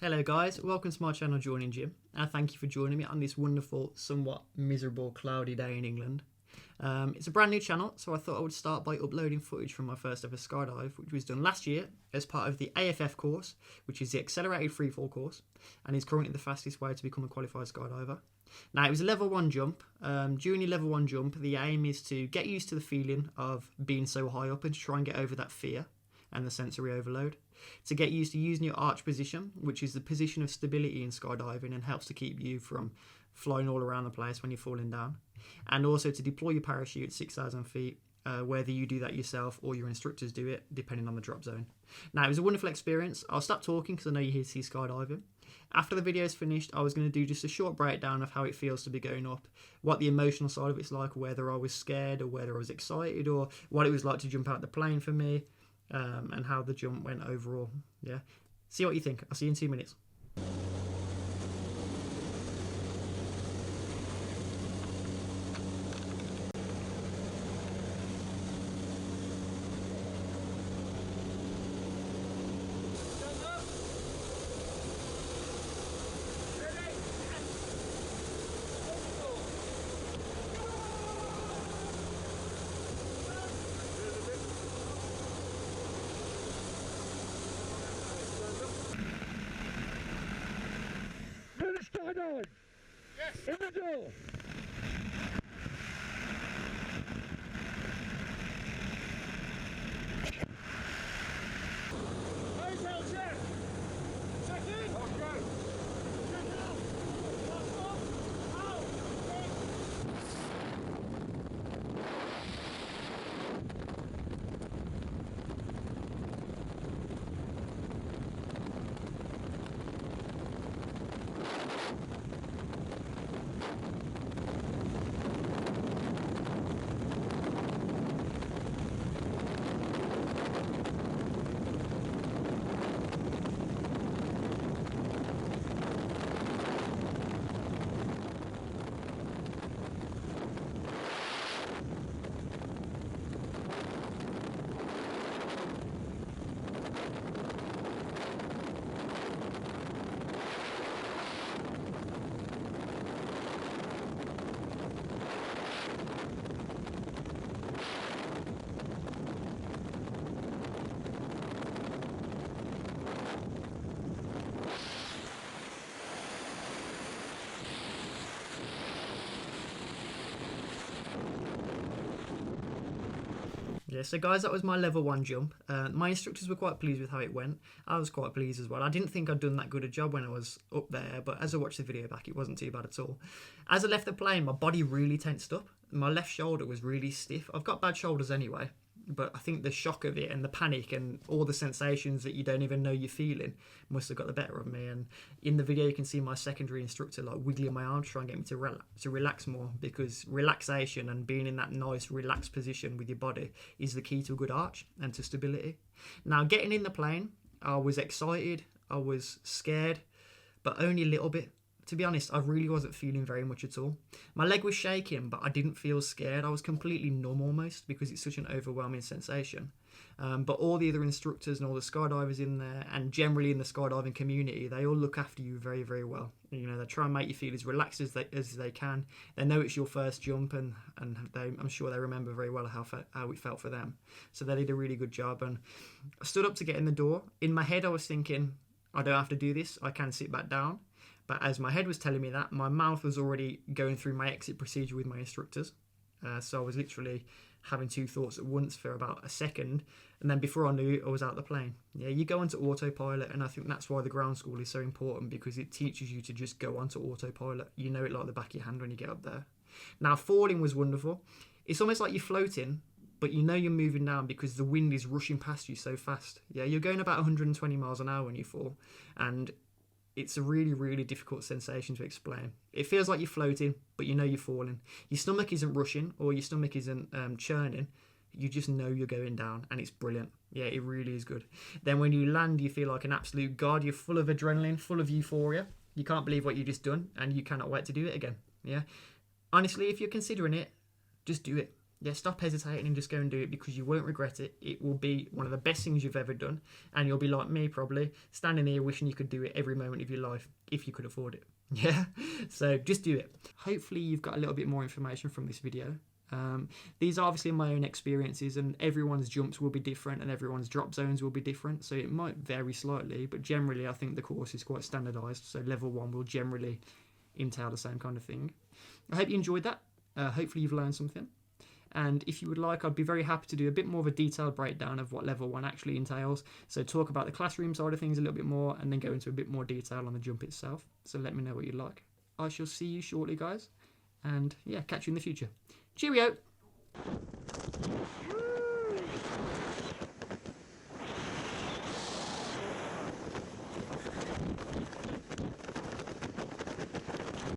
Hello guys, welcome to my channel Joining Jim, and thank you for joining me on this wonderful, somewhat miserable, cloudy day in England. It's a brand new channel, so I thought I would start by uploading footage from my first ever skydive, which was done last year as part of the AFF course, which is the Accelerated Freefall course, and is currently the fastest way to become a qualified skydiver. Now, it was a level 1 jump. During your level 1 jump, the aim is to get used to the feeling of being so high up and to try and get over that fear and the sensory overload, to get used to using your arch position, which is the position of stability in skydiving and helps to keep you from flying all around the place when you're falling down, and also to deploy your parachute at 6,000 feet, whether you do that yourself or your instructors do it, depending on the drop zone. Now, it was a wonderful experience. I'll stop talking because I know you're here to see skydiving. After the video is finished, I was going to do just a short breakdown of how it feels to be going up, what the emotional side of it's like, whether I was scared or whether I was excited, or what it was like to jump out the plane for me, and how the jump went overall. Yeah, see what you think. I'll see you in 2 minutes. Skydive! Yes! In the door! Hotel check! Check in! Okay! Check out! Last one! Out! Yeah, so guys, that was my level 1 jump. My instructors were quite pleased with how it went. I was quite pleased as well. I didn't think I'd done that good a job when I was up there, but as I watched the video back, it wasn't too bad at all. As I left the plane, my body really tensed up. My left shoulder was really stiff. I've got bad shoulders anyway, but I think the shock of it and the panic and all the sensations that you don't even know you're feeling must have got the better of me. And in the video, you can see my secondary instructor like wiggling my arm to try and get me to relax more, because relaxation and being in that nice relaxed position with your body is the key to a good arch and to stability. Now, getting in the plane, I was excited, I was scared, but only a little bit. To be honest, I really wasn't feeling very much at all. My leg was shaking, but I didn't feel scared. I was completely numb almost, because it's such an overwhelming sensation. But all the other instructors and all the skydivers in there, and generally in the skydiving community, they all look after you very, very well. You know, they try and make you feel as relaxed as they can. They know it's your first jump, and I'm sure they remember very well how it felt for them. So they did a really good job. And I stood up to get in the door. In my head, I was thinking, I don't have to do this. I can sit back down. But as my head was telling me that, my mouth was already going through my exit procedure with my instructors. So I was literally having two thoughts at once for about a second. And then before I knew it, I was out the plane. Yeah, you go onto autopilot. And I think that's why the ground school is so important, because it teaches you to just go onto autopilot. You know it like the back of your hand when you get up there. Now, falling was wonderful. It's almost like you're floating, but you know you're moving down because the wind is rushing past you so fast. Yeah, you're going about 120 miles an hour when you fall. And it's a really, really difficult sensation to explain. It feels like you're floating, but you know you're falling. Your stomach isn't rushing or your stomach isn't churning. You just know you're going down, and it's brilliant. Yeah, it really is good. Then when you land, you feel like an absolute god. You're full of adrenaline, full of euphoria. You can't believe what you just done, and you cannot wait to do it again. Yeah, honestly, if you're considering it, just do it. Yeah, stop hesitating and just go and do it, because you won't regret it. It will be one of the best things you've ever done, and you'll be like me probably, standing here wishing you could do it every moment of your life if you could afford it. Yeah, so just do it. Hopefully you've got a little bit more information from this video. These are obviously my own experiences, and everyone's jumps will be different and everyone's drop zones will be different, so it might vary slightly, but generally I think the course is quite standardised, so level 1 will generally entail the same kind of thing. I hope you enjoyed that. Hopefully you've learned something. And if you would like, I'd be very happy to do a bit more of a detailed breakdown of what level 1 actually entails. So talk about the classroom side of things a little bit more, and then go into a bit more detail on the jump itself. So let me know what you'd like. I shall see you shortly, guys. And yeah, catch you in the future. Cheerio!